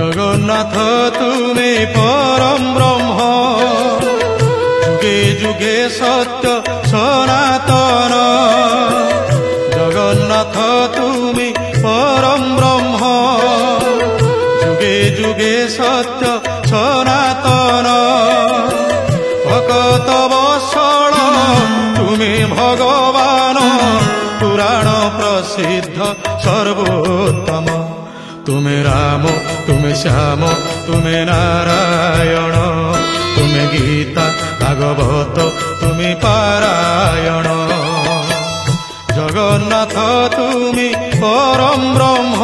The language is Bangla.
জগন্নাথ তুমি পরম ব্রহ্ম, যুগে যুগে সত্য সনাতন। জগন্নাথ তুমি পরম ব্রহ্ম, যুগে যুগে সত্য সনাতন। ভকত বৎসল তুমি ভগবান, পুরাণ প্রসিদ্ধ সর্বোত্তম। তুমি রাম, তুমি শ্যাম, তুমি নারায়ণ, তুমি গীতা ভাগবত, তুমি পারায়ণ। জগন্নাথ তুমি পরম ব্রহ্ম,